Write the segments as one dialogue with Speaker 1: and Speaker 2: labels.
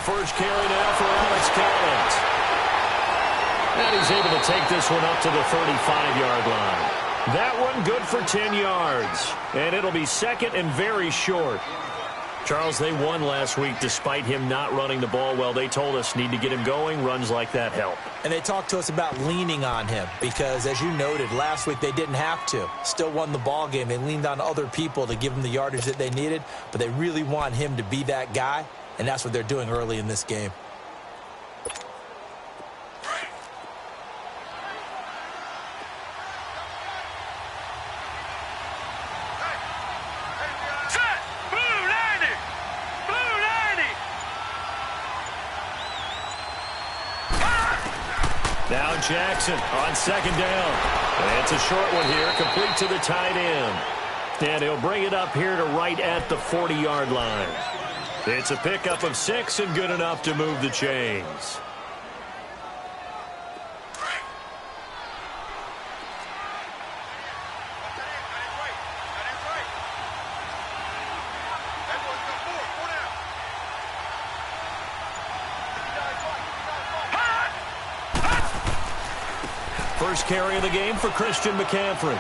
Speaker 1: first carry now for Alex Collins. And he's able to take this one up to the 35-yard line. That one good for 10 yards. And it'll be second and very short. Charles, they won last week despite him not running the ball well. They told us need to get him going. Runs like that help.
Speaker 2: And they talked to us about leaning on him because, as you noted, last week they didn't have to. Still won the ball game. They leaned on other people to give them the yardage that they needed, but they really want him to be that guy, and that's what they're doing early in this game.
Speaker 1: Now Jackson on second down. And it's a short one here, complete to the tight end. And he'll bring it up here to right at the 40-yard line. It's a pickup of 6 and good enough to move the chains. First carry of the game for Christian McCaffrey.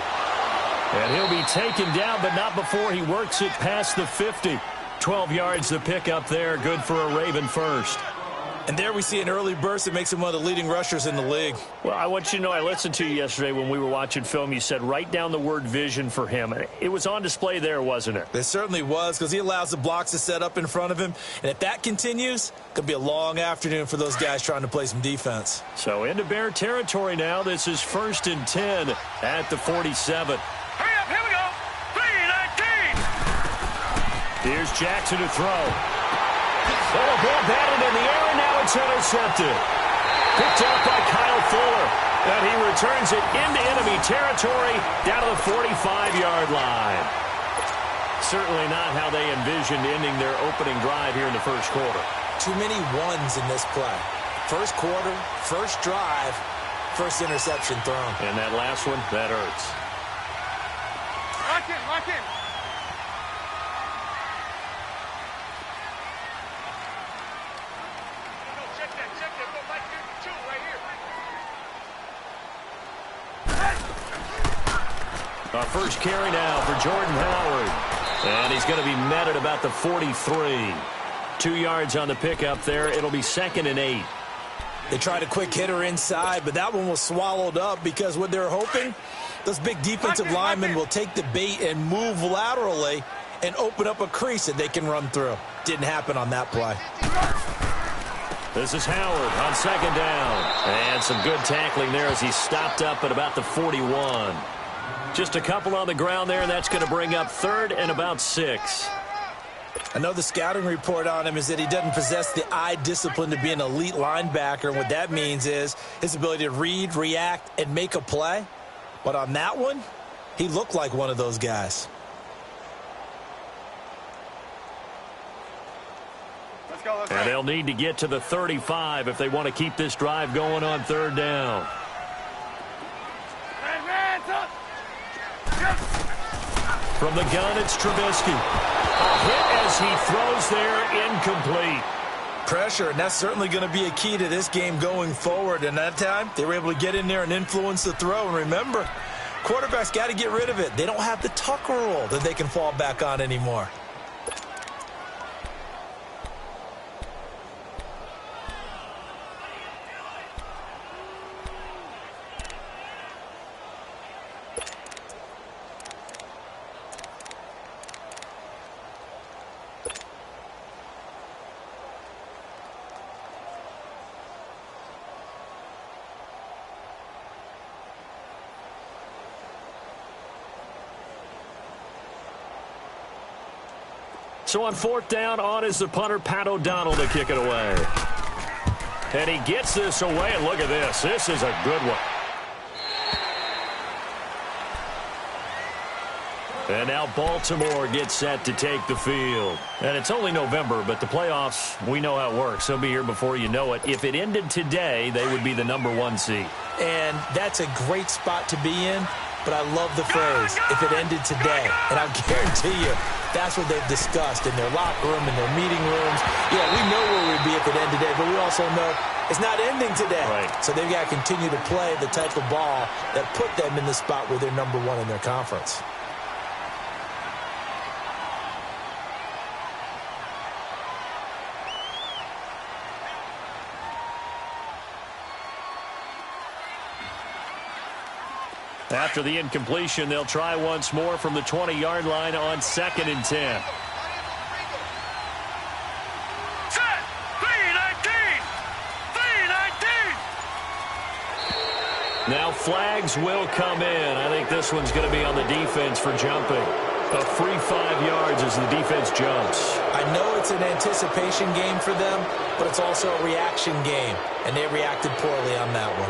Speaker 1: And he'll be taken down, but not before he works it past the 50. 12 yards to pick up there. Good for a Raven first.
Speaker 2: And there we see an early burst that makes him one of the leading rushers in the league.
Speaker 1: Well, I want you to know, I listened to you yesterday when we were watching film. You said write down the word vision for him. It was on display there, wasn't it?
Speaker 2: It certainly was, because he allows the blocks to set up in front of him. And if that continues, it could be a long afternoon for those guys trying to play some defense.
Speaker 1: So into Bear territory now. This is 1st and 10 at the 47.
Speaker 3: Hurry up, here we go. 3-19.
Speaker 1: Here's Jackson to throw. Oh, ball batted in the air, and now it's intercepted. Picked up by Kyle Fuller. And he returns it into enemy territory down to the 45-yard line. Certainly not how they envisioned ending their opening drive here in the first quarter.
Speaker 2: Too many ones in this play. First quarter, first drive, first interception thrown.
Speaker 1: And that last one, that hurts.
Speaker 3: Lock in, lock in. Check that. Go back to 2 right here.
Speaker 1: Our first carry now for Jordan Howard. And he's going to be met at about the 43. 2 yards on the pickup there. It'll be 2nd and 8.
Speaker 2: They tried a quick hitter inside, but that one was swallowed up because what they're hoping, those big defensive linemen will take the bait and move laterally and open up a crease that they can run through. Didn't happen on that play.
Speaker 1: This is Howard on 2nd down. And some good tackling there as he stopped up at about the 41. Just a couple on the ground there, and that's going to bring up 3rd and about 6.
Speaker 2: I know the scouting report on him is that he doesn't possess the eye discipline to be an elite linebacker. And what that means is his ability to read, react, and make a play. But on that one, he looked like one of those guys.
Speaker 1: And they'll need to get to the 35 if they want to keep this drive going on 3rd down. From the gun, it's Trubisky. A hit as he throws there, incomplete.
Speaker 2: Pressure, and that's certainly going to be a key to this game going forward. And that time, they were able to get in there and influence the throw. And remember, quarterbacks got to get rid of it. They don't have the Tucker rule that they can fall back on anymore.
Speaker 1: So on 4th down, on is the punter, Pat O'Donnell, to kick it away. And he gets this away, and look at this. This is a good one. And now Baltimore gets set to take the field. And it's only November, but the playoffs, we know how it works. They'll be here before you know it. If it ended today, they would be the #1 seed.
Speaker 2: And that's a great spot to be in. But I love the phrase, if it ended today. And I'll guarantee you, That's what they've discussed in their locker room, in their meeting rooms. Yeah, we know where we'd be at the end today, but we also know it's not ending today.
Speaker 1: Right.
Speaker 2: So they've got to continue to play the type of ball that put them in the spot where they're number one in their conference.
Speaker 1: After the incompletion, they'll try once more from the 20-yard line on 2nd and 10.
Speaker 3: Set. 3-19. 3-19.
Speaker 1: Now flags will come in. I think this one's going to be on the defense for jumping. A free 5 yards as the defense jumps.
Speaker 2: I know it's an anticipation game for them, but it's also a reaction game, and they reacted poorly on that one.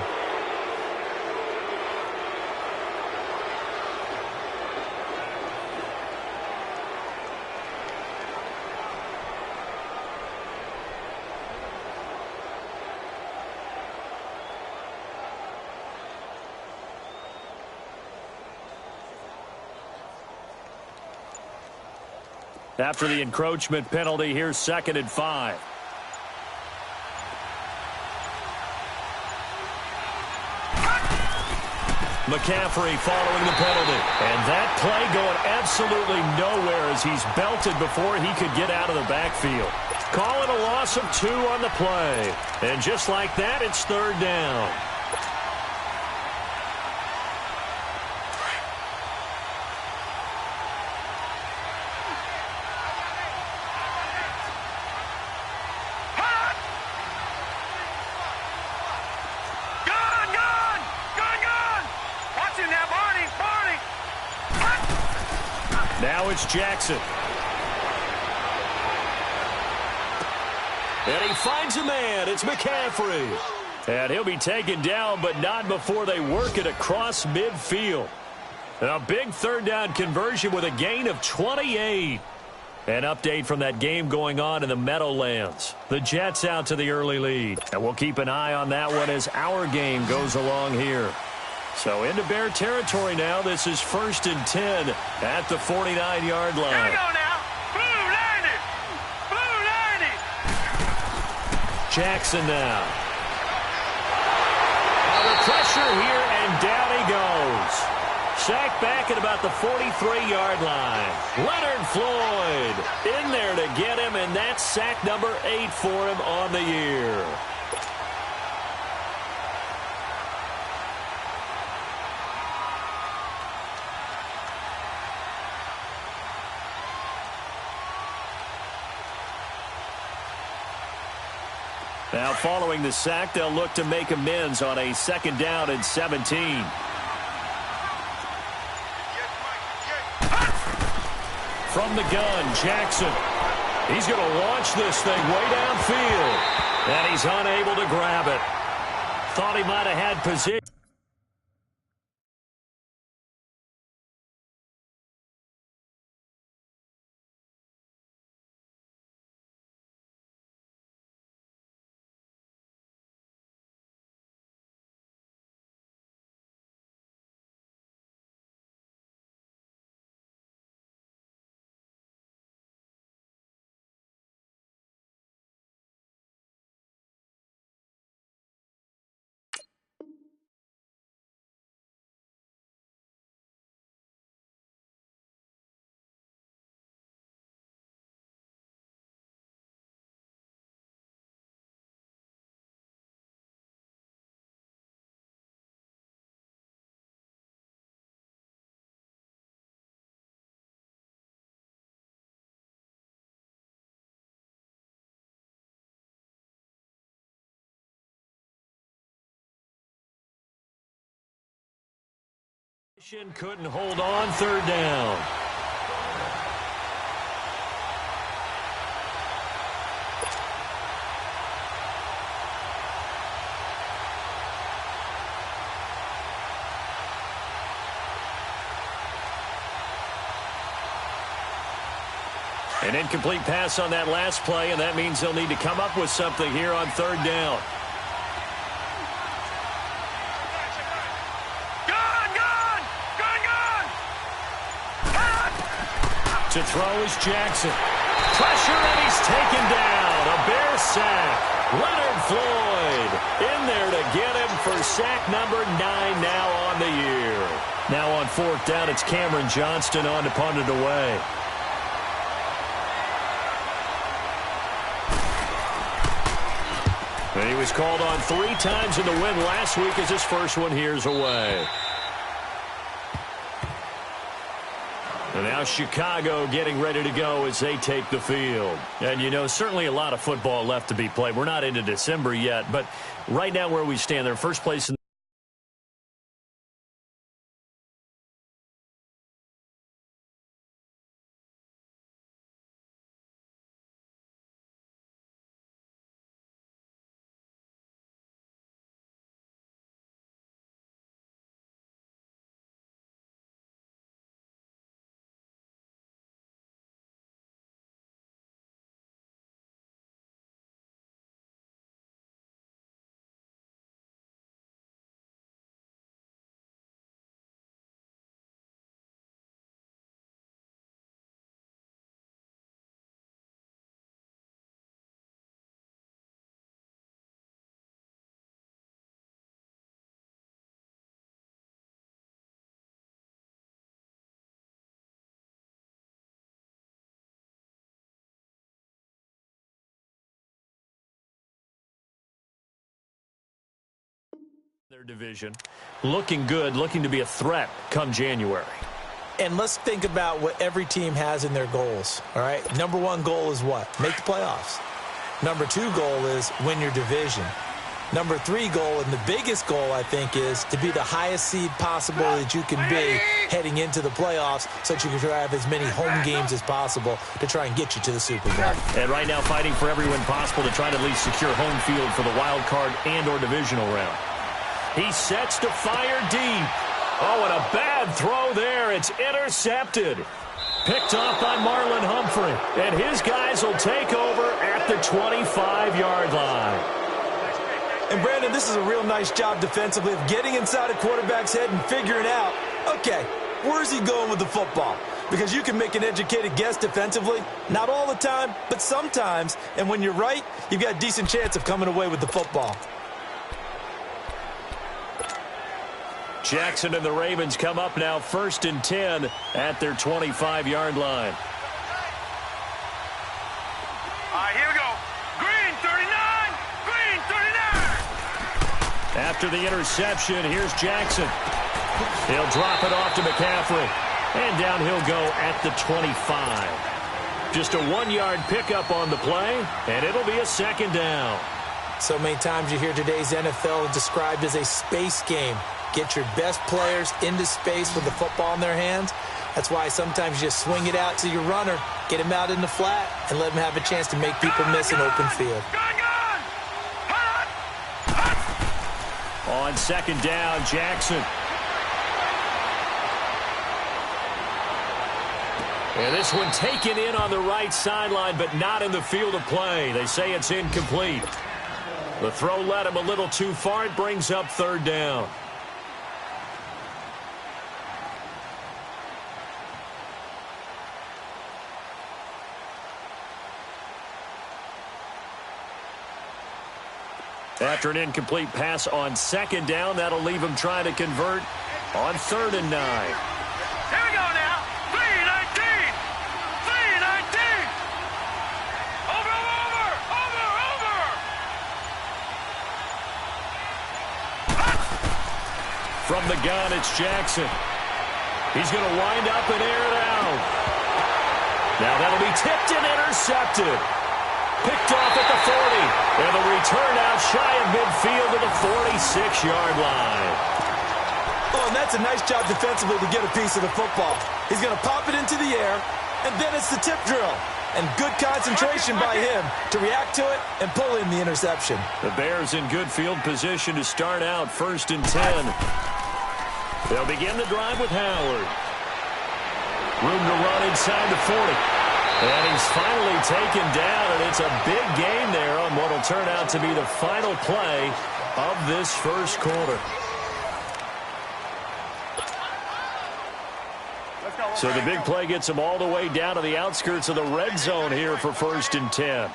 Speaker 1: After the encroachment penalty, here's 2nd and 5. McCaffrey following the penalty. And that play going absolutely nowhere as he's belted before he could get out of the backfield. Calling a loss of 2 on the play. And just like that, it's 3rd down. Now it's Jackson. And he finds a man. It's McCaffrey. And he'll be taken down, but not before they work it across midfield. A big 3rd down conversion with a gain of 28. An update from that game going on in the Meadowlands. The Jets out to the early lead. And we'll keep an eye on that one as our game goes along here. So into Bear territory now. This is 1st and 10 at the 49-yard line.
Speaker 3: Here we go now. Blue 90. Blue 90.
Speaker 1: Jackson now. Under pressure here, and down he goes. Sacked back at about the 43-yard line. Leonard Floyd in there to get him, and that's sack number 8 for him on the year. Now following the sack, they'll look to make amends on a 2nd down and 17. From the gun, Jackson. He's going to launch this thing way downfield. And he's unable to grab it. Thought he might have had position. Couldn't hold on 3rd down. An incomplete pass on that last play, and that means they'll need to come up with something here on 3rd down. To To throw is Jackson. Pressure, and he's taken down. A Bear sack. Leonard Floyd in there to get him for sack number 9 now on the year. Now on 4th down, it's Cameron Johnston on to punt it away. And he was called on 3 times in the win last week as his first one here's away. And now Chicago getting ready to go as they take the field. And, you know, certainly a lot of football left to be played. We're not into December yet, but right now where we stand, they're first place in their division. Looking good, looking to be a threat come January.
Speaker 2: And let's think about what every team has in their goals, all right? Number 1 goal is what? Make the playoffs. Number 2 goal is win your division. Number 3 goal, and the biggest goal, I think, is to be the highest seed possible that you can be heading into the playoffs so that you can have as many home games as possible to try and get you to the Super Bowl.
Speaker 1: And right now fighting for every win possible to try to at least secure home field for the wild card and or divisional round. He sets to fire deep. Oh, and a bad throw there. It's intercepted. Picked off by Marlon Humphrey. And his guys will take over at the 25-yard line.
Speaker 2: And, Brandon, this is a real nice job defensively of getting inside a quarterback's head and figuring out, okay, where's he going with the football? Because you can make an educated guess defensively. Not all the time, but sometimes. And when you're right, you've got a decent chance of coming away with the football.
Speaker 1: Jackson and the Ravens come up now 1st and 10 at their 25-yard line.
Speaker 3: All right, here we go. Green 39. Green 39.
Speaker 1: After the interception, here's Jackson. He'll drop it off to McCaffrey. And down he'll go at the 25. Just a 1-yard pickup on the play, and it'll be a 2nd down.
Speaker 2: So many times you hear today's NFL described as a space game. Get your best players into space with the football in their hands. That's why sometimes you just swing it out to your runner, get him out in the flat, and let him have a chance to make people miss an open field.
Speaker 1: On 2nd down, Jackson. And this one taken in on the right sideline, but not in the field of play. They say it's incomplete. The throw led him a little too far. It brings up 3rd down. After an incomplete pass on 2nd down, that'll leave him trying to convert on 3rd and 9.
Speaker 3: Here we go now. 3-19. 3-19. Over.
Speaker 1: From the gun, it's Jackson. He's going to wind up and air it out. Now that'll be tipped and intercepted. Picked off at the 40. And the return out shy of midfield to the 46-yard line.
Speaker 2: Oh, and that's a nice job defensively to get a piece of the football. He's going to pop it into the air, and then it's the tip drill. And good concentration by him to react to it and pull in the interception.
Speaker 1: The Bears in good field position to start out 1st and 10. They'll begin the drive with Howard. Room to run inside the 40. And he's finally taken down, and it's a big gain there on what will turn out to be the final play of this first quarter. So the big play gets him all the way down to the outskirts of the red zone here for 1st and 10.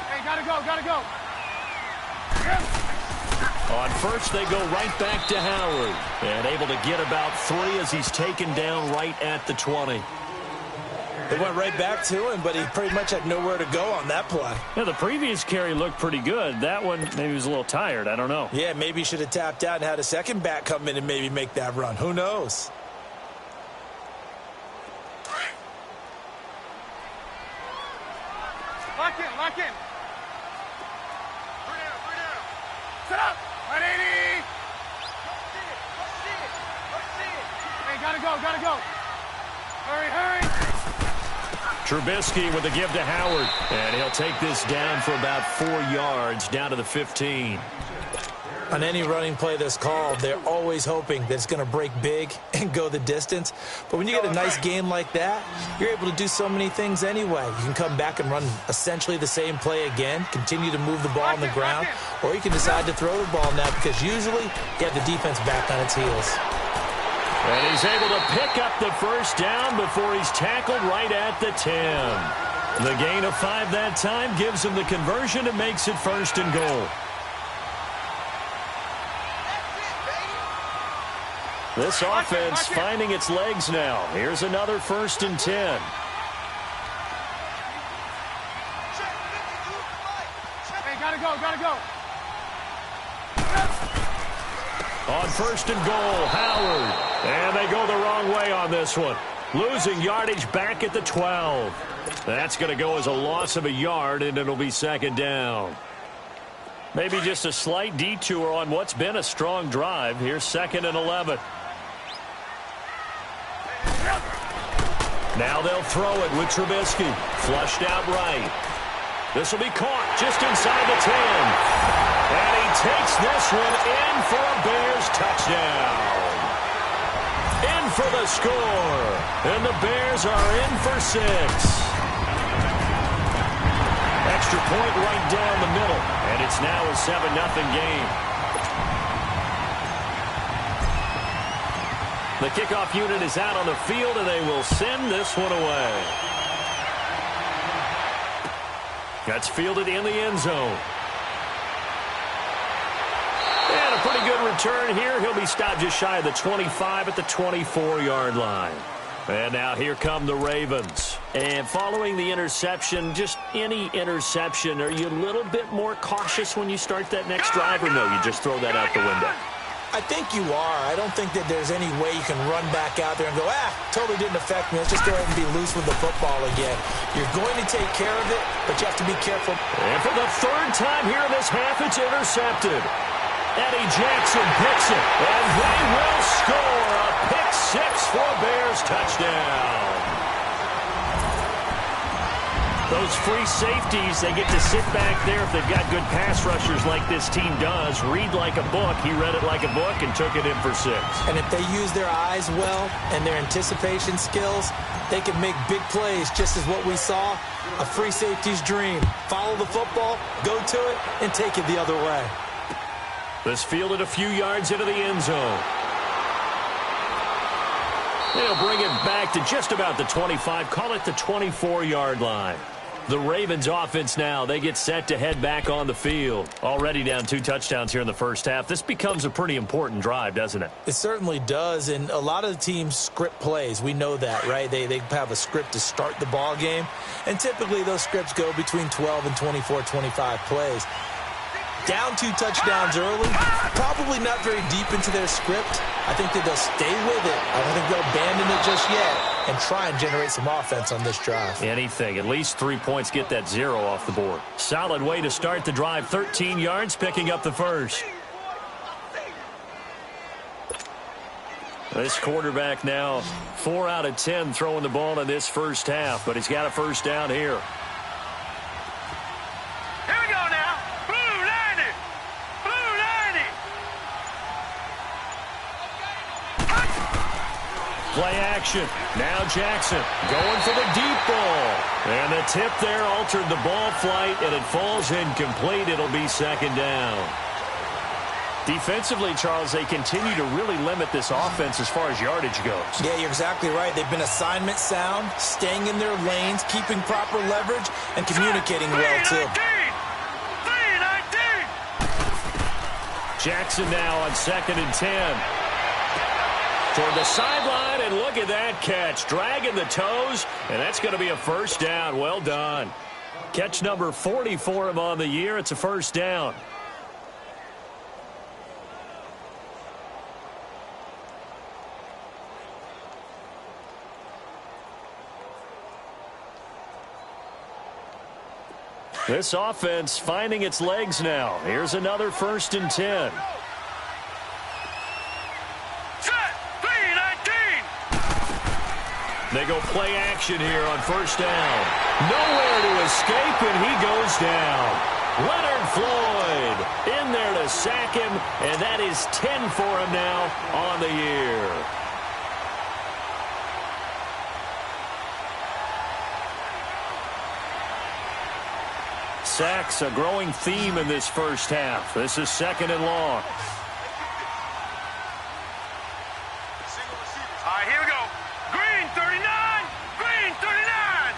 Speaker 3: Hey, gotta go.
Speaker 1: On first, they go right back to Howard. And able to get about 3 as he's taken down right at the 20.
Speaker 2: They went right back to him, but he pretty much had nowhere to go on that play.
Speaker 1: Yeah, the previous carry looked pretty good. That one, maybe he was a little tired. I don't know.
Speaker 2: Yeah, maybe he should have tapped out and had a second back come in and maybe make that run. Who knows?
Speaker 3: Lock in. 3 down. Set up. 180. Hey, gotta go. Hurry.
Speaker 1: Trubisky with a give to Howard. And he'll take this down for about 4 yards, down to the 15.
Speaker 2: On any running play that's called, they're always hoping that it's going to break big and go the distance. But when you get a nice game like that, you're able to do so many things anyway. You can come back and run essentially the same play again, continue to move the ball on the ground, or you can decide to throw the ball now because usually you have the defense back on its heels.
Speaker 1: And he's able to pick up the first down before he's tackled right at the 10. The gain of 5 that time gives him the conversion and makes it 1st and goal. This offense finding its legs now. Here's another 1st and 10.
Speaker 3: Hey, gotta go.
Speaker 1: On 1st and goal, Howard. And they go the wrong way on this one. Losing yardage back at the 12. That's going to go as a loss of a yard, and it'll be 2nd down. Maybe just a slight detour on what's been a strong drive. Here's 2nd and 11. Now they'll throw it with Trubisky. Flushed out right. This will be caught just inside the 10. And he takes this one in for a Bears touchdown. In for the score. And the Bears are in for 6. Extra point right down the middle. And it's now a 7-0 game. The kickoff unit is out on the field, and they will send this one away. That's fielded in the end zone. And a pretty good return here. He'll be stopped just shy of the 25 at the 24-yard line. And now here come the Ravens. And following the interception, just any interception, are you a little bit more cautious when you start that next drive, or no, you just throw that out the window?
Speaker 2: I think you are. I don't think that there's any way you can run back out there and go, totally didn't affect me. Let's just go ahead and be loose with the football again. You're going to take care of it, but you have to be careful.
Speaker 1: And for the 3rd time here in this half, it's intercepted. Eddie Jackson picks it, and they will score a pick 6 for a Bears touchdown. Those free safeties, they get to sit back there if they've got good pass rushers like this team does. Read like a book. He read it like a book and took it in for 6.
Speaker 2: And if they use their eyes well and their anticipation skills, they can make big plays, just as what we saw, a free safety's dream. Follow the football, go to it, and take it the other way.
Speaker 1: This fielded a few yards into the end zone. They'll bring it back to just about the 25, call it the 24-yard line. The Ravens offense now, they get set to head back on the field. Already down 2 touchdowns here in the first half. This becomes a pretty important drive, doesn't it?
Speaker 2: It certainly does, and a lot of the teams script plays. We know that, right? They have a script to start the ball game, and typically those scripts go between 12 and 24, 25 plays. Down 2 touchdowns early, probably not very deep into their script. I think that they'll stay with it. I don't think they'll abandon it just yet and try and generate some offense on this drive.
Speaker 1: Anything. At least 3 points, get that 0 off the board. Solid way to start the drive. 13 yards, picking up the first. This quarterback now 4 out of 10 throwing the ball in this first half, but he's got a first down here.
Speaker 3: Here we go now. Blue 90. Blue 90.
Speaker 1: Play action. Now Jackson going for the deep ball. And the tip there altered the ball flight, and it falls incomplete. It'll be 2nd down. Defensively, Charles, they continue to really limit this offense as far as yardage goes.
Speaker 2: Yeah, you're exactly right. They've been assignment sound, staying in their lanes, keeping proper leverage, and communicating well, too.
Speaker 3: 3-19.
Speaker 1: Jackson now on 2nd and 10. Toward the sideline, and look at that catch. Dragging the toes, and that's going to be a first down. Well done. Catch number 40 for him on the year. It's a first down. This offense finding its legs now. Here's another 1st and 10.
Speaker 3: Set. 3-19.
Speaker 1: They go play action here on 1st down. Nowhere to escape, and he goes down. Leonard Floyd in there to sack him, and that is 10 for him now on the year. Sacks, a growing theme in this first half. This is 2nd and long.
Speaker 3: All right, here we go. Green 39. Green 39.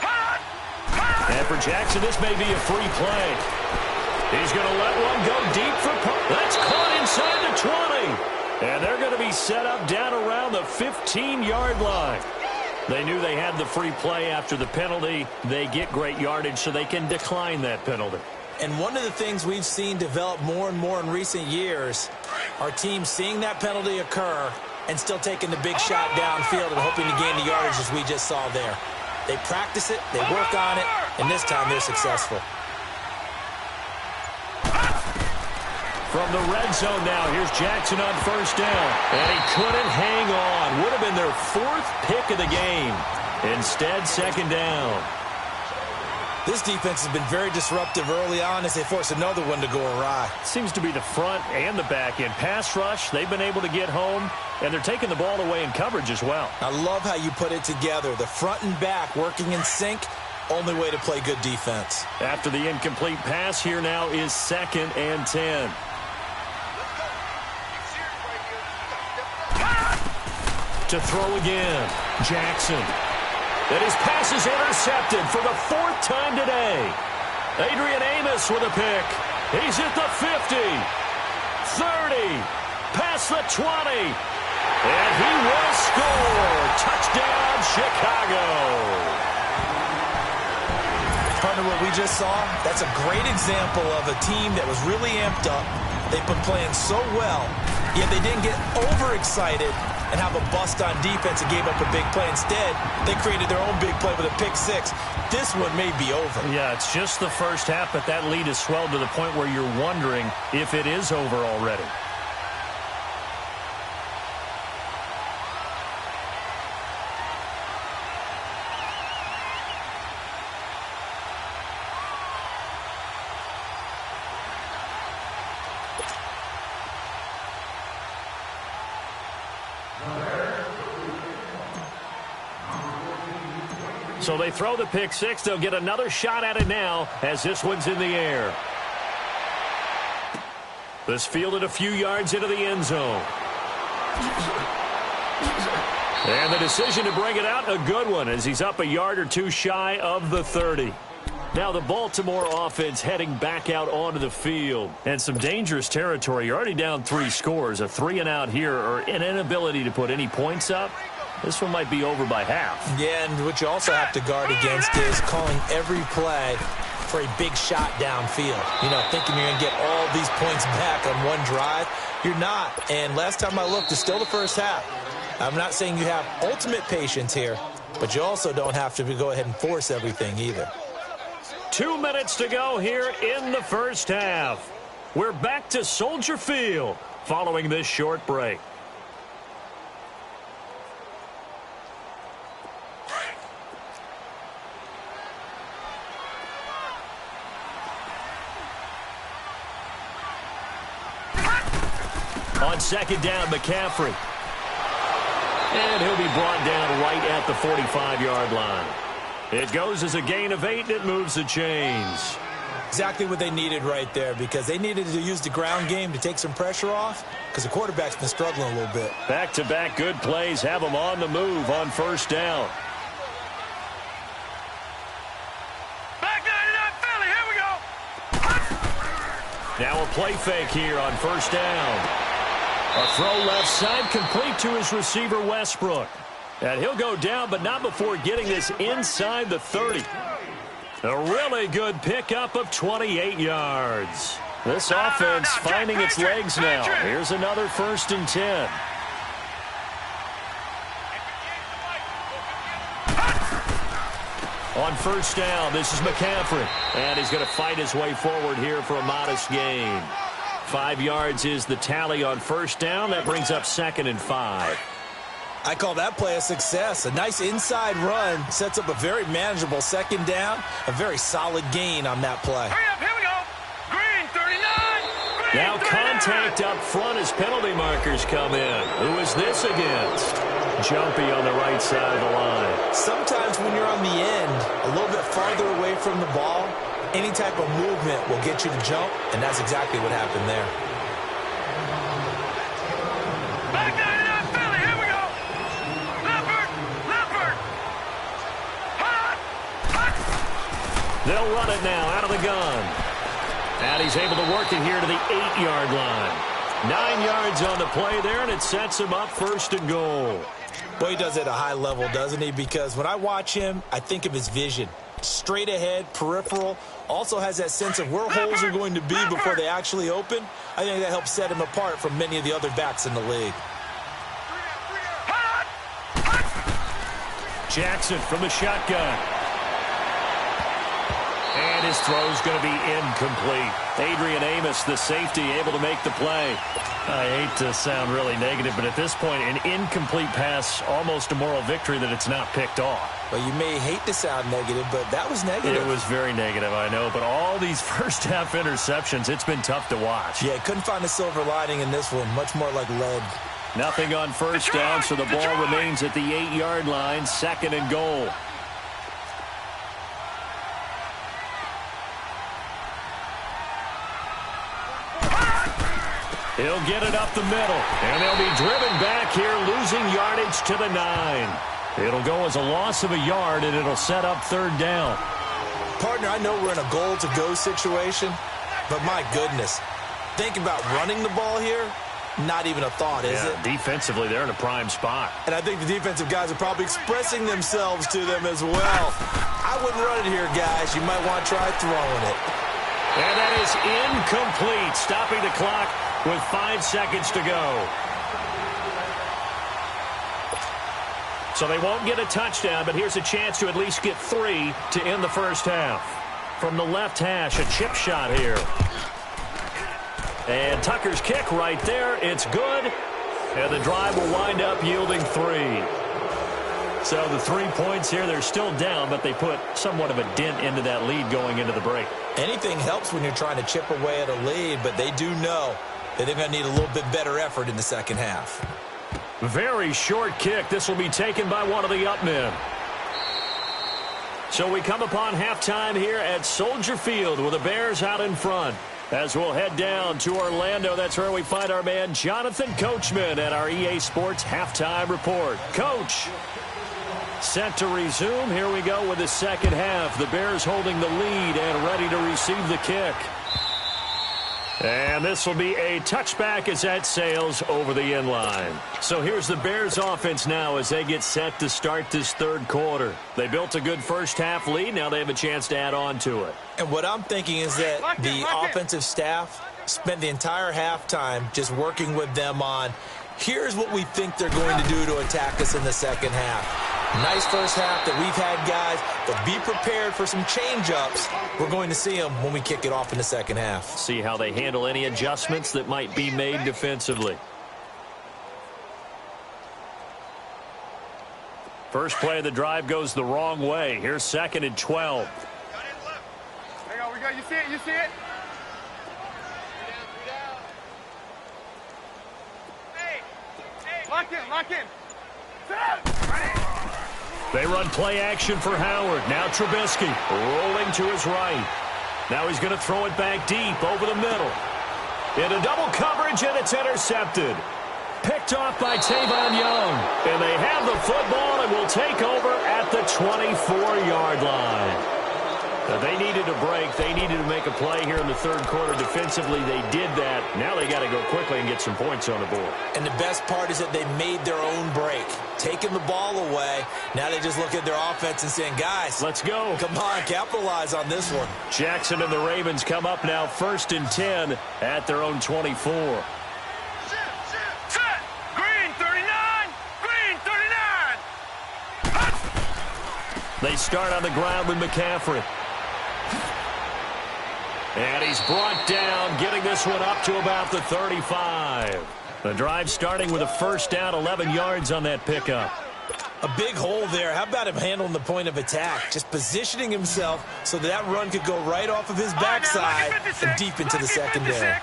Speaker 3: Hot.
Speaker 1: And for Jackson, this may be a free play. He's going to let one go deep for that's caught inside the 20. And they're going to be set up down around the 15-yard line. They knew they had the free play after the penalty. They get great yardage, so they can decline that penalty.
Speaker 2: And one of the things we've seen develop more and more in recent years are teams seeing that penalty occur and still taking the big shot downfield and hoping to gain the yardage as we just saw there. They practice it, they work on it, and this time they're successful.
Speaker 1: From the red zone now, here's Jackson on 1st down. And he couldn't hang on. Would have been their 4th pick of the game. Instead, 2nd down.
Speaker 2: This defense has been very disruptive early on as they force another one to go awry.
Speaker 1: Seems to be the front and the back end. Pass rush, they've been able to get home, and they're taking the ball away in coverage as well.
Speaker 2: I love how you put it together. The front and back working in sync. Only way to play good defense.
Speaker 1: After the incomplete pass, here now is 2nd and 10. To throw again, Jackson. And his pass is intercepted for the 4th time today. Adrian Amos with a pick. He's at the 50, 30, past the 20. And he will score. Touchdown, Chicago.
Speaker 2: Partner, what we just saw, that's a great example of a team that was really amped up. They've been playing so well, yet they didn't get overexcited and have a bust on defense and gave up a big play. Instead, they created their own big play with a pick 6. This one may be over.
Speaker 1: Yeah, it's just the first half, but that lead has swelled to the point where you're wondering if it is over already. So they throw the pick 6. They'll get another shot at it now as this one's in the air. This fielded a few yards into the end zone. And the decision to bring it out, a good one, as he's up a yard or two shy of the 30. Now the Baltimore offense heading back out onto the field. And some dangerous territory. You're already down 3 scores. A 3-and-out here, or an inability to put any points up. This one might be over by half.
Speaker 2: Yeah, and what you also have to guard against is calling every play for a big shot downfield. You know, thinking you're going to get all these points back on one drive. You're not. And last time I looked, it's still the first half. I'm not saying you have ultimate patience here, but you also don't have to go ahead and force everything either.
Speaker 1: 2 minutes to go here in the first half. We're back to Soldier Field following this short break. On 2nd down, McCaffrey. And he'll be brought down right at the 45-yard line. It goes as a gain of 8, and it moves the chains.
Speaker 2: Exactly what they needed right there, because they needed to use the ground game to take some pressure off, because the quarterback's been struggling a little bit.
Speaker 1: Back-to-back good plays have them on the move on first down.
Speaker 3: Back 99 Philly, here we go.
Speaker 1: Now a play fake here on first down. A throw left side complete to his receiver, Westbrook. And he'll go down, but not before getting this inside the 30. A really good pickup of 28 yards. This offense finding its legs now. Here's another 1st and 10. On first down, this is McCaffrey. And he's going to fight his way forward here for a modest gain. 5 yards is the tally on first down. That brings up 2nd and 5.
Speaker 2: I call that play a success. A nice inside run sets up a very manageable 2nd down. A very solid gain on that play.
Speaker 3: Hurry up, here we go. Green 39. Green
Speaker 1: Now
Speaker 3: 39.
Speaker 1: contact up front as penalty markers come in. Who is this against? Jumpy on the right side of the line.
Speaker 2: Sometimes when you're on the end, a little bit farther away from the ball, any type of movement will get you to jump, and that's exactly what happened there.
Speaker 3: Back 99 Philly, here we go. Leopard. Hot.
Speaker 1: They'll run it now out of the gun. And he's able to work it here to the 8-yard line. 9 yards on the play there, and it sets him up 1st and goal.
Speaker 2: Well, he does it at a high level, doesn't he? Because when I watch him, I think of his vision. Straight ahead, peripheral. Also has that sense of where holes are going to be before they actually open. I think that helps set him apart from many of the other backs in the league.
Speaker 1: Jackson from the shotgun. And his throw's going to be incomplete. Adrian Amos, the safety, able to make the play. I hate to sound really negative, but at this point, an incomplete pass, almost a moral victory that it's not picked off.
Speaker 2: Well, you may hate to sound negative, but that was negative.
Speaker 1: It was very negative, I know, but all these first-half interceptions, it's been tough to watch.
Speaker 2: Yeah, couldn't find a silver lining in this one. Much more like lead.
Speaker 1: Nothing on first down, so the ball remains at the 8-yard line, 2nd and goal. He'll get it up the middle, and they'll be driven back here, losing yardage to the 9. It'll go as a loss of a yard, and it'll set up 3rd down.
Speaker 2: Partner, I know we're in a goal-to-go situation, but my goodness, think about running the ball here. Not even a thought, is it?
Speaker 1: Defensively, they're in a prime spot.
Speaker 2: And I think the defensive guys are probably expressing themselves to them as well. I wouldn't run it here, guys. You might want to try throwing it.
Speaker 1: And that is incomplete, stopping the clock with 5 seconds to go. So they won't get a touchdown, but here's a chance to at least get 3 to end the first half. From the left hash, a chip shot here. And Tucker's kick right there. It's good. And the drive will wind up yielding 3. So the 3 points here, they're still down, but they put somewhat of a dent into that lead going into the break.
Speaker 2: Anything helps when you're trying to chip away at a lead, but they do know that they're going to need a little bit better effort in the second half.
Speaker 1: Very short kick. This will be taken by one of the up men. So we come upon halftime here at Soldier Field with the Bears out in front. As we'll head down to Orlando, that's where we find our man Jonathan Coachman at our EA Sports Halftime Report. Coach, set to resume. Here we go with the second half. The Bears holding the lead and ready to receive the kick. And this will be a touchback as that sails over the end line. So here's the Bears offense now as they get set to start this third quarter. They built a good first half lead. Now they have a chance to add on to it.
Speaker 2: And what I'm thinking is that the offensive staff spent the entire halftime just working with them on, here's what we think they're going to do to attack us in the second half. Nice first half that we've had, guys, but be prepared for some change-ups. We're going to see them when we kick it off in the second half.
Speaker 1: See how they handle any adjustments that might be made defensively. First play of the drive goes the wrong way. Here's 2nd and 12.
Speaker 3: Hang on, we got, you see it, you see it? Hey, lock in, lock in.
Speaker 1: They run play action for Howard. Now Trubisky rolling to his right. Now he's going to throw it back deep over the middle. Into double coverage, and it's intercepted. Picked off by Tavon Young. And they have the football and will take over at the 24-yard line. Now, they needed a break. They needed to make a play here in the third quarter. Defensively, they did that. Now they got to go quickly and get some points on the board. And the best part is that they made their own break. Taking the ball away. Now they just look at their offense and saying, guys, let's go. Come on, capitalize on this one. Jackson and the Ravens come up now 1st and 10 at their own 24.
Speaker 3: Set. Green 39. Green 39.
Speaker 1: They start on the ground with McCaffrey. And he's brought down, getting this one up to about the 35. The drive starting with a first down, 11 yards on that pickup. A big hole there. How about him handling the point of attack? Just positioning himself so that run could go right off of his backside and deep into the secondary.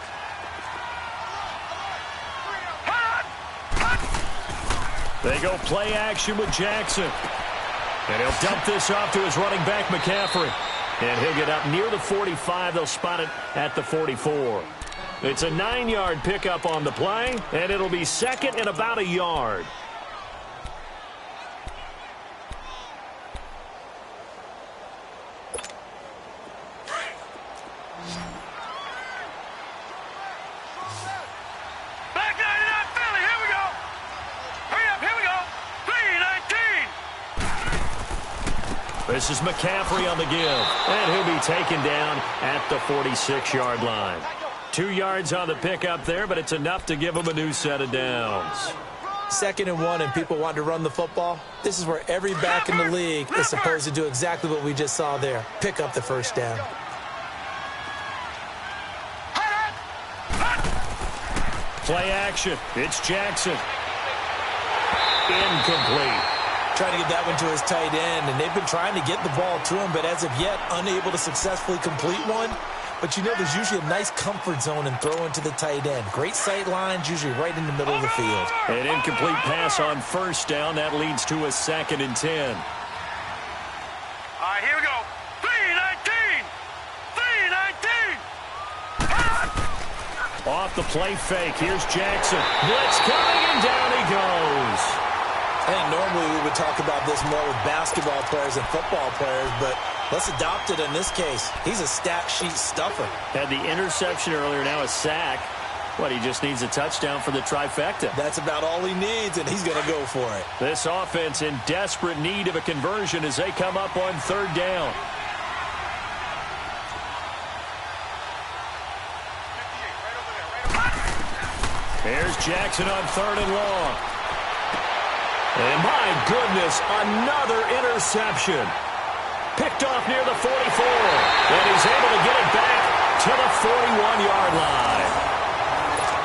Speaker 1: They go play action with Jackson. And he'll dump this off to his running back, McCaffrey. And he'll get up near the 45. They'll spot it at the 44. It's a 9-yard pickup on the play, and it'll be second and about a yard.
Speaker 3: Back 99 Philly. Here we go. Hurry up. Here we go. 3-19.
Speaker 1: This is McCaffrey on the give, and he'll be taken down at the 46-yard line. 2 yards on the pickup there, but it's enough to give him a new set of downs. 2nd and 1, and people want to run the football. This is where every back in the league is supposed to do exactly what we just saw there. Pick up the first down. Play action. It's Jackson. Incomplete. Trying to get that one to his tight end, and they've been trying to get the ball to him, but as of yet, unable to successfully complete one. But you know, there's usually a nice comfort zone in throwing to the tight end. Great sight lines, usually right in the middle of the field. An incomplete pass on first down. That leads to a 2nd and 10.
Speaker 3: All right, here we go. 3-19. 3-19.
Speaker 1: Off the play fake. Here's Jackson. Blitz coming, and down he goes.
Speaker 2: I think normally we would talk about this more with basketball players and football players, but let's adopt it in this case. He's a stat sheet stuffer.
Speaker 1: Had the interception earlier, now a sack. What, he just needs a touchdown for the trifecta.
Speaker 2: That's about all he needs, and he's going to go for it.
Speaker 1: This offense in desperate need of a conversion as they come up on 3rd down. Here's Jackson on 3rd and long. And my goodness, another interception. Picked off near the 44. And he's able to get it back to the 41-yard line.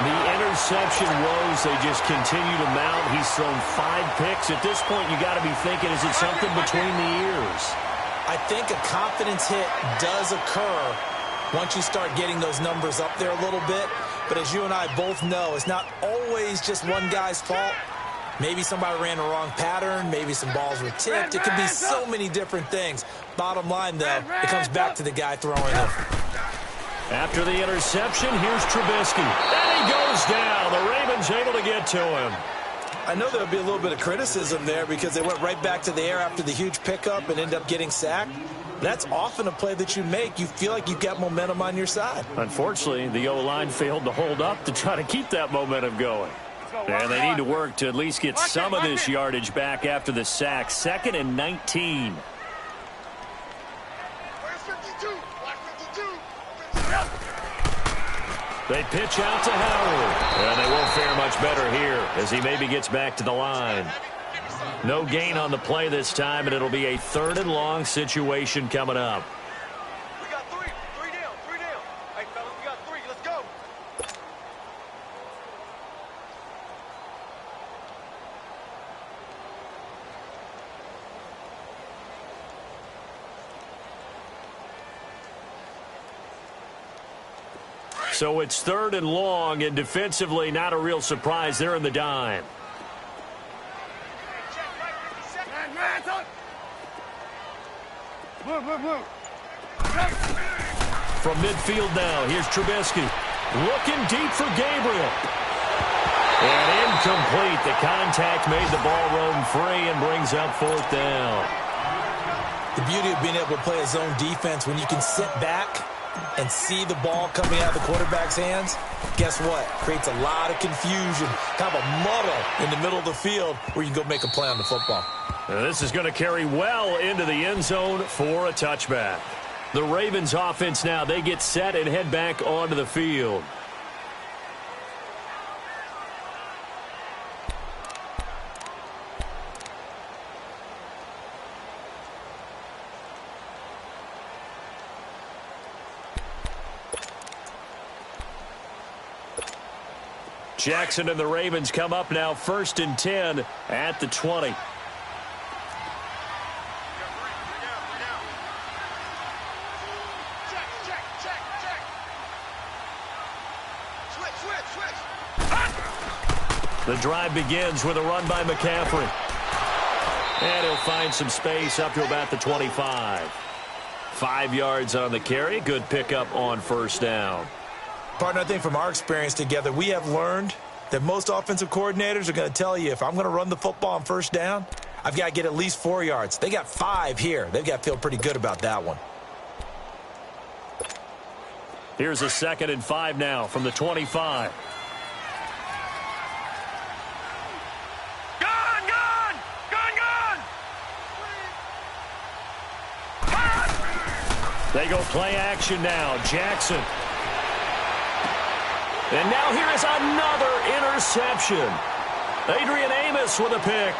Speaker 1: The interception woes, they just continue to mount. He's thrown 5 picks. At this point, you got to be thinking, is it something between the ears?
Speaker 2: I think a confidence hit does occur once you start getting those numbers up there a little bit. But as you and I both know, it's not always just one guy's fault. Maybe somebody ran the wrong pattern. Maybe some balls were tipped. It could be so many different things. Bottom line, though, it comes back to the guy throwing them.
Speaker 1: After the interception, here's Trubisky. And he goes down. The Ravens able to get to him.
Speaker 2: I know there'll be a little bit of criticism there because they went right back to the air after the huge pickup and ended up getting sacked. That's often a play that you make. You feel like you've got momentum on your side.
Speaker 1: Unfortunately, the O-line failed to hold up to try to keep that momentum going. And they need to work to at least get some of this yardage back after the sack. 2nd and 19. They pitch out to Howard. And they won't fare much better here as he maybe gets back to the line. No gain on the play this time, and it'll be a 3rd and long situation coming up.
Speaker 3: We got 3. 3 down. 3 down. Hey, fellas, we got 3. Let's go.
Speaker 1: So it's 3rd and long, and defensively not a real surprise. They're in the dime. from midfield now. Here's Trubisky. Looking deep for Gabriel. And incomplete. The contact made the ball roam free and brings up 4th down.
Speaker 2: The beauty of being able to play a zone defense when you can sit back and see the ball coming out of the quarterback's hands, guess what? Creates a lot of confusion, kind of a muddle in the middle of the field where you can go make a play on the football.
Speaker 1: Now this is going to carry well into the end zone for a touchback. The Ravens offense now, they get set and head back onto the field. Jackson and the Ravens come up now 1st and 10 at the 20. The drive begins with a run by McCaffrey. And he'll find some space up to about the 25. 5 yards on the carry. Good pickup on 1st down.
Speaker 2: Partner, I think from our experience together, we have learned that most offensive coordinators are going to tell you, if I'm going to run the football on 1st down, I've got to get at least 4 yards. They got 5 here. They've got to feel pretty good about that one.
Speaker 1: Here's a 2nd and 5 now from the 25. They go play action now. Jackson. And now here is another interception. Adrian Amos with a pick.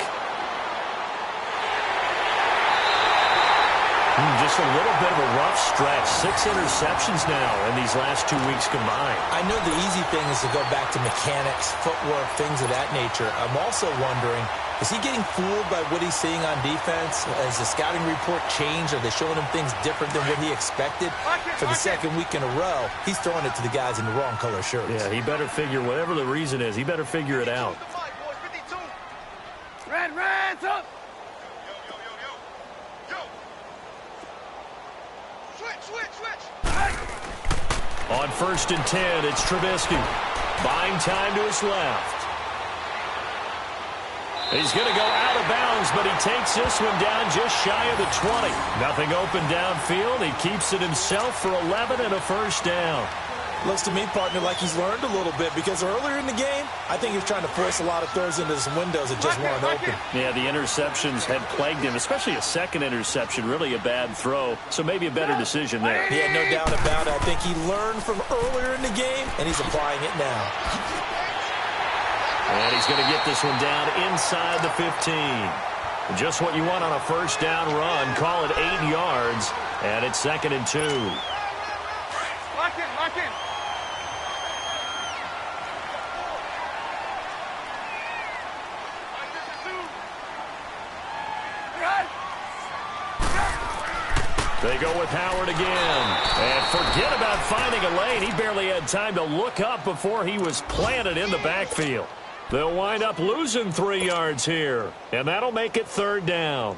Speaker 1: Just a little bit of a rough stretch. 6 interceptions now in these last 2 weeks combined.
Speaker 2: I know the easy thing is to go back to mechanics, footwork, things of that nature. I'm also wondering, is he getting fooled by what he's seeing on defense? Has the scouting report changed? Are they showing him things different than what he expected? For the 2nd week in a row, he's throwing it to the guys in the wrong color shirts.
Speaker 1: Yeah, he better figure, whatever the reason is, he better figure it out.
Speaker 3: Red, up! Switch!
Speaker 1: On 1st and 10, it's Trubisky. Buying time to his left. He's going to go out of bounds, but he takes this one down just shy of the 20. Nothing open downfield. He keeps it himself for 11 and a 1st down.
Speaker 2: Looks to me, partner, like he's learned a little bit, because earlier in the game, I think he was trying to force a lot of throws into some windows that just weren't open.
Speaker 1: Yeah, the interceptions had plagued him, especially a 2nd interception, really a bad throw, so maybe a better decision there.
Speaker 2: Yeah, no doubt about it. I think he learned from earlier in the game, and he's applying it now.
Speaker 1: And he's going to get this one down inside the 15. Just what you want on a 1st down run. Call it 8 yards, and it's 2nd and 2.
Speaker 3: Lock in.
Speaker 1: They go with Howard again. And forget about finding a lane. He barely had time to look up before he was planted in the backfield. They'll wind up losing 3 yards here. And that'll make it 3rd down.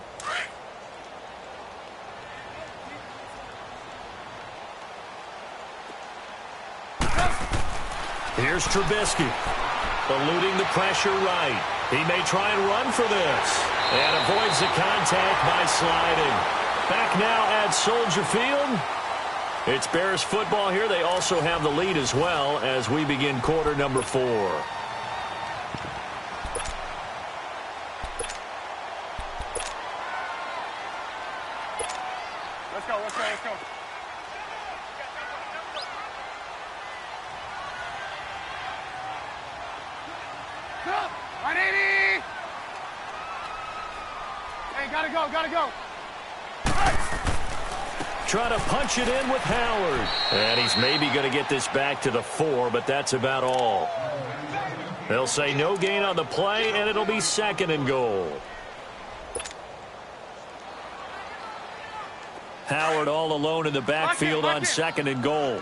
Speaker 1: Here's Trubisky. Eluding the pressure right. He may try and run for this. And avoids the contact by sliding. Back now at Soldier Field. It's Bears football here. They also have the lead as well as we begin quarter number 4.
Speaker 3: Let's go. Go! 180! Hey, gotta go.
Speaker 1: Try to punch it in with Howard. And he's maybe going to get this back to the 4, but that's about all. They'll say no gain on the play, and it'll be 2nd and goal. Howard all alone in the backfield on 2nd and goal.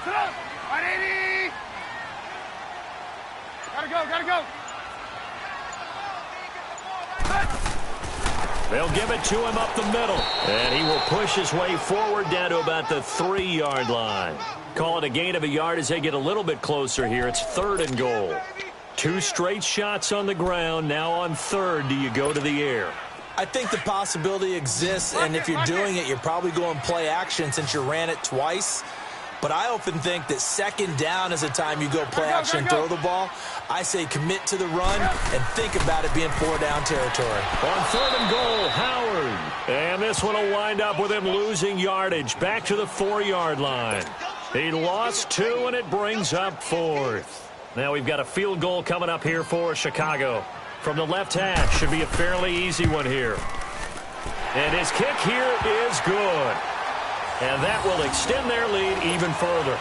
Speaker 3: Sit up! 180! Gotta go!
Speaker 1: They'll give it to him up the middle. And he will push his way forward down to about the 3-yard line. Call it a gain of a yard as they get a little bit closer here. It's 3rd and goal. 2 straight shots on the ground. Now on 3rd, do you go to the air?
Speaker 2: I think the possibility exists, and if you're doing it, you're probably going play action since you ran it twice. But I often think that 2nd down is the time you go play action and throw the ball. I say commit to the run and think about it being 4-down territory.
Speaker 1: On 3rd and goal, Howard. And this one will wind up with him losing yardage back to the 4-yard line. He lost 2, and it brings up 4th. Now we've got a field goal coming up here for Chicago. From the left hash, should be a fairly easy one here. And his kick here is good. And that will extend their lead even further.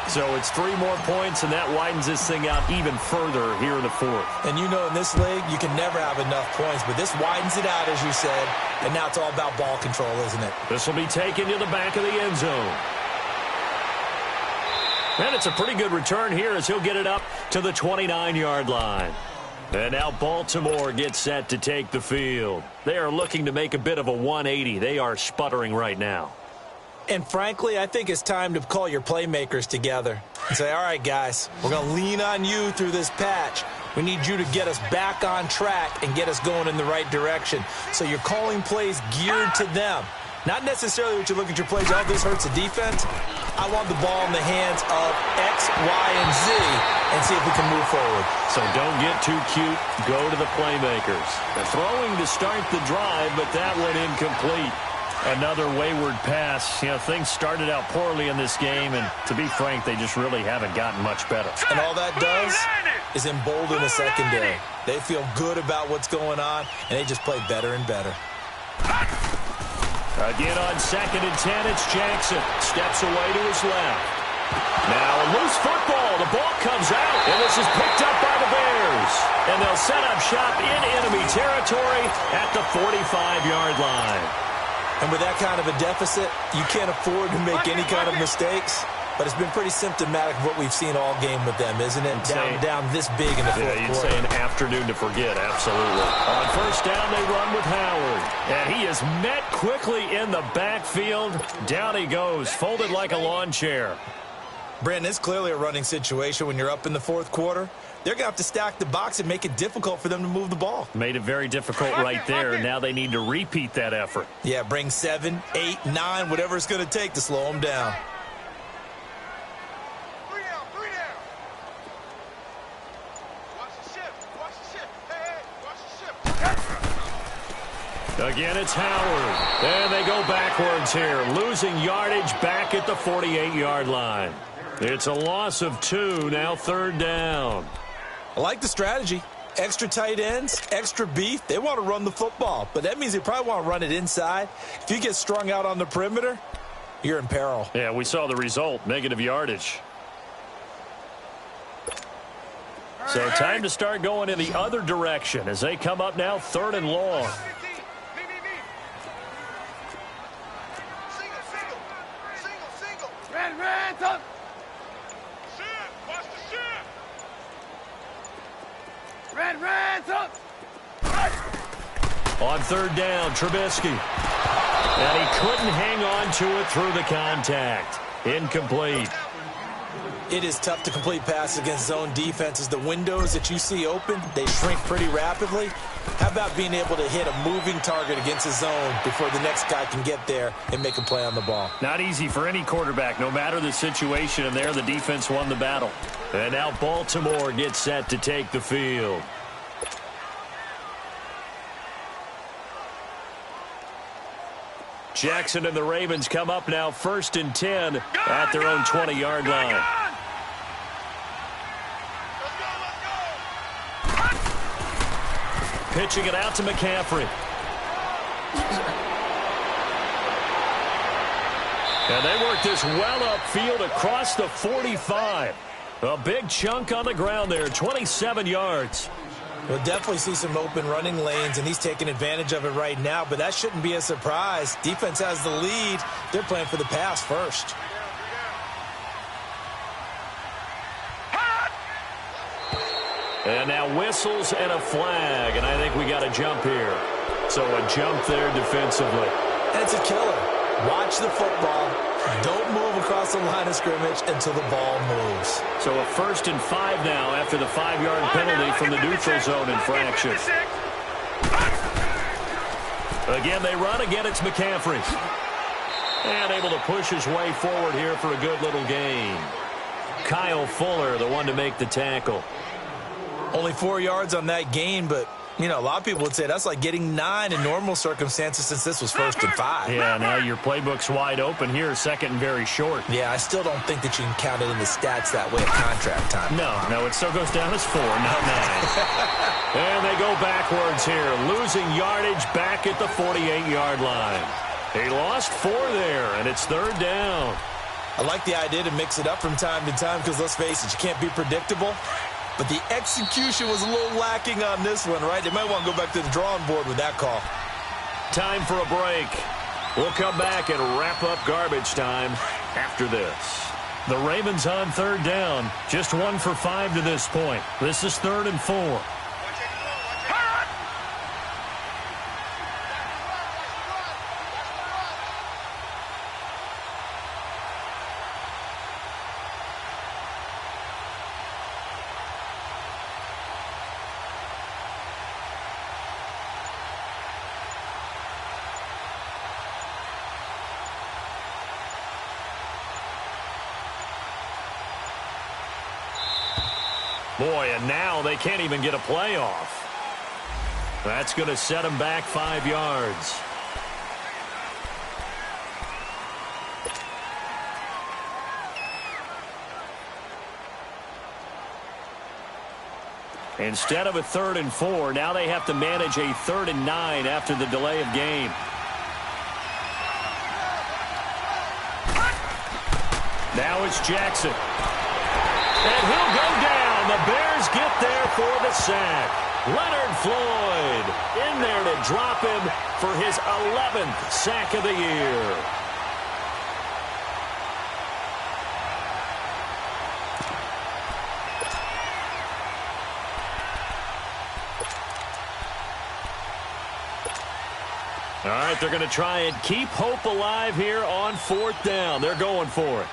Speaker 1: So it's 3 more points, and that widens this thing out even further here in the 4th.
Speaker 2: And you know in this league, you can never have enough points, but this widens it out, as you said, and now it's all about ball control, isn't it?
Speaker 1: This will be taken to the back of the end zone. And it's a pretty good return here as he'll get it up to the 29-yard line. And now Baltimore gets set to take the field. They are looking to make a bit of a 180. They are sputtering right now.
Speaker 2: And frankly, I think it's time to call your playmakers together and say, all right, guys, we're going to lean on you through this patch. We need you to get us back on track and get us going in the right direction. So you're calling plays geared to them. Not necessarily what you look at your plays, oh, this hurts the defense. I want the ball in the hands of X, Y, and Z and see if we can move forward.
Speaker 1: So don't get too cute. Go to the playmakers. They're throwing to start the drive, but that went incomplete. Another wayward pass. You know, things started out poorly in this game, and to be frank, they just really haven't gotten much better.
Speaker 2: And all that does is embolden the secondary. They feel good about what's going on, and they just play better and better.
Speaker 1: Again on 2nd and 10, it's Jackson. Steps away to his left. Now a loose football. The ball comes out, and this is picked up by the Bears. And they'll set up shop in enemy territory at the 45-yard line.
Speaker 2: And with that kind of a deficit, you can't afford to make any kind of mistakes. But it's been pretty symptomatic of what we've seen all game with them, isn't it? Down this big in the fourth quarter.
Speaker 1: You'd say an afternoon to forget, absolutely. On 1st down, they run with Howard. And he is met quickly in the backfield. Down he goes, folded like a lawn chair.
Speaker 2: Brandon, it's clearly a running situation when you're up in the 4th quarter. They're going to have to stack the box and make it difficult for them to move the ball.
Speaker 1: Made it very difficult right there. Now they need to repeat that effort.
Speaker 2: Yeah, bring 7, 8, 9, whatever it's going to take to slow them down.
Speaker 1: Again, it's Howard. And they go backwards here, losing yardage back at the 48-yard line. It's a loss of 2, now 3rd down.
Speaker 2: I like the strategy. Extra tight ends, extra beef. They want to run the football, but that means they probably want to run it inside. If you get strung out on the perimeter, you're in peril.
Speaker 1: Yeah, we saw the result, negative yardage. So time to start going in the other direction as they come up now 3rd and long. On 3rd down, Trubisky. And he couldn't hang on to it through the contact. Incomplete.
Speaker 2: It is tough to complete passes against zone defenses. The windows that you see open, they shrink pretty rapidly. How about being able to hit a moving target against a zone before the next guy can get there and make a play on the ball?
Speaker 1: Not easy for any quarterback, no matter the situation, and there the defense won the battle. And now Baltimore gets set to take the field. Jackson and the Ravens come up now 1st and 10 at their own 20-yard line. Pitching it out to McCaffrey. And they work this well upfield across the 45. A big chunk on the ground there, 27 yards.
Speaker 2: We'll definitely see some open running lanes, and he's taking advantage of it right now, but that shouldn't be a surprise. Defense has the lead. They're playing for the pass first.
Speaker 1: And now whistles and a flag, and I think we got a jump here. So a jump there defensively.
Speaker 2: And it's a killer. Watch the football. Don't move across the line of scrimmage until the ball moves.
Speaker 1: So a 1st and 5 now after the 5-yard penalty from the neutral zone infraction. Again, they run. Again, it's McCaffrey. And able to push his way forward here for a good little gain. Kyle Fuller, the one to make the tackle.
Speaker 2: Only 4 yards on that gain, but, you know, a lot of people would say that's like getting 9 in normal circumstances since this was 1st and 5.
Speaker 1: Yeah, now your playbook's wide open here, 2nd and very short.
Speaker 2: Yeah, I still don't think that you can count it in the stats that way at contract time.
Speaker 1: No, it still goes down as 4, not 9. And they go backwards here, losing yardage back at the 48-yard line. He lost 4 there, and it's 3rd down.
Speaker 2: I like the idea to mix it up from time to time because, let's face it, you can't be predictable. But the execution was a little lacking on this one, right? They might want to go back to the drawing board with that call.
Speaker 1: Time for a break. We'll come back and wrap up garbage time after this. The Ravens on 3rd down. Just 1 for 5 to this point. This is 3rd and 4. Boy, and now they can't even get a playoff. That's going to set them back 5 yards. Instead of a 3rd and 4, now they have to manage a 3rd and 9 after the delay of game. Now it's Jackson. And he'll go down. The Bears get there for the sack. Leonard Floyd in there to drop him for his 11th sack of the year. All right, they're going to try and keep hope alive here on 4th down. They're going for it.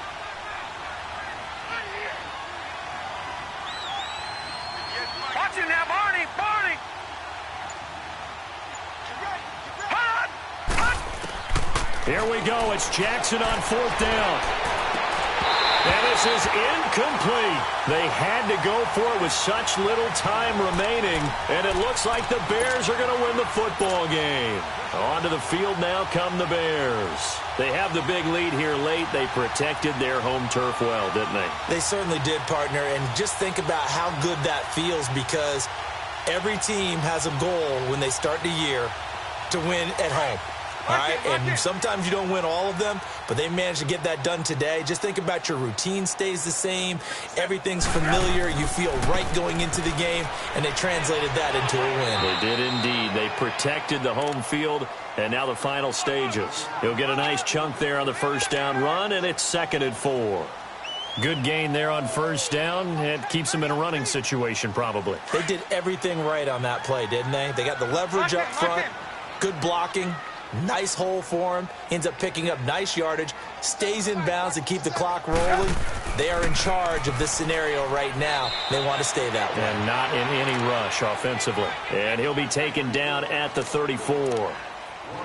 Speaker 1: Here we go. It's Jackson on 4th down. And this is incomplete. They had to go for it with such little time remaining. And it looks like the Bears are going to win the football game. Onto the field now come the Bears. They have the big lead here late. They protected their home turf well, didn't they?
Speaker 2: They certainly did, partner. And just think about how good that feels, because every team has a goal when they start the year to win at home. All right, and sometimes you don't win all of them, but they managed to get that done today. Just think about your routine stays the same. Everything's familiar. You feel right going into the game, and they translated that into a win.
Speaker 1: They did indeed. They protected the home field, and now the final stages. He'll get a nice chunk there on the 1st down run, and it's 2nd and 4. Good gain there on 1st down. It keeps them in a running situation probably.
Speaker 2: They did everything right on that play, didn't they? They got the leverage up front, good blocking. Nice hole for him. Ends up picking up nice yardage. Stays in bounds to keep the clock rolling. They are in charge of this scenario right now. They want to stay that way.
Speaker 1: And not in any rush offensively. And he'll be taken down at the 34.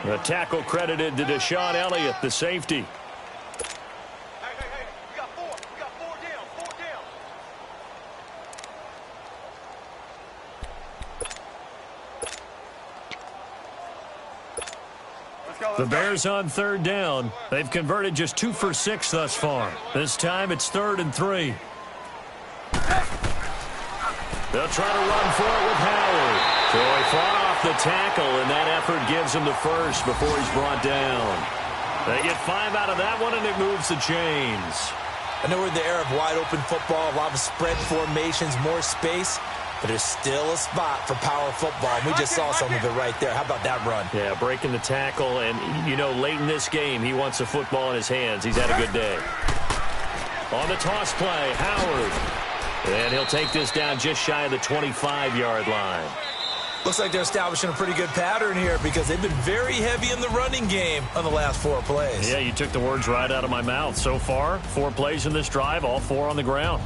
Speaker 1: The tackle credited to Deshaun Elliott, the safety. The Bears on 3rd down. They've converted just 2 for 6 thus far. This time it's 3rd and 3. They'll try to run for it with Howard. So he fought off the tackle, and that effort gives him the first before he's brought down. They get 5 out of that one, and it moves the chains.
Speaker 2: I know we're in the era of wide-open football, a lot of spread formations, more space. But there's still a spot for power football. We just saw some of it right there. How about that run?
Speaker 1: Yeah, breaking the tackle. And, you know, late in this game, he wants the football in his hands. He's had a good day. On the toss play, Howard. And he'll take this down just shy of the 25-yard line.
Speaker 2: Looks like they're establishing a pretty good pattern here because they've been very heavy in the running game on the last 4 plays.
Speaker 1: Yeah, you took the words right out of my mouth. So far, 4 plays in this drive, all 4 on the ground.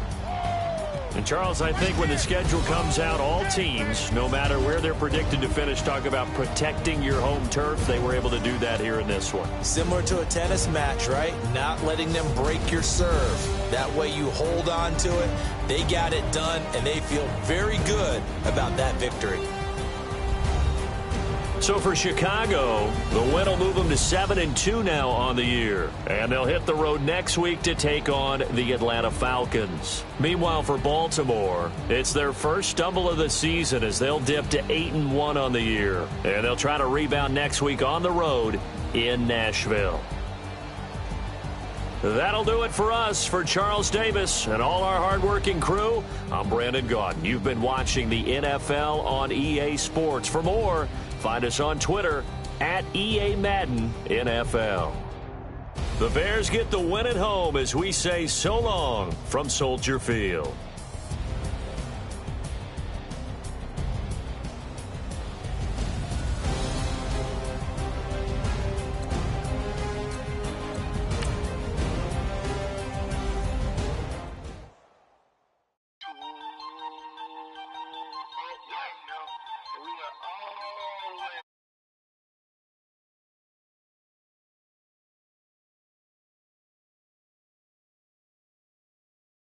Speaker 1: And, Charles, I think when the schedule comes out, all teams, no matter where they're predicted to finish, talk about protecting your home turf. They were able to do that here in this one.
Speaker 2: Similar to a tennis match, right? Not letting them break your serve. That way you hold on to it. They got it done, and they feel very good about that victory.
Speaker 1: So for Chicago, the win will move them to 7-2 now on the year. And they'll hit the road next week to take on the Atlanta Falcons. Meanwhile, for Baltimore, it's their first stumble of the season as they'll dip to 8-1 on the year. And they'll try to rebound next week on the road in Nashville. That'll do it for us. For Charles Davis and all our hardworking crew, I'm Brandon Gaudin. You've been watching the NFL on EA Sports. For more, find us on Twitter at EA Madden NFL. The Bears get the win at home as we say so long from Soldier Field.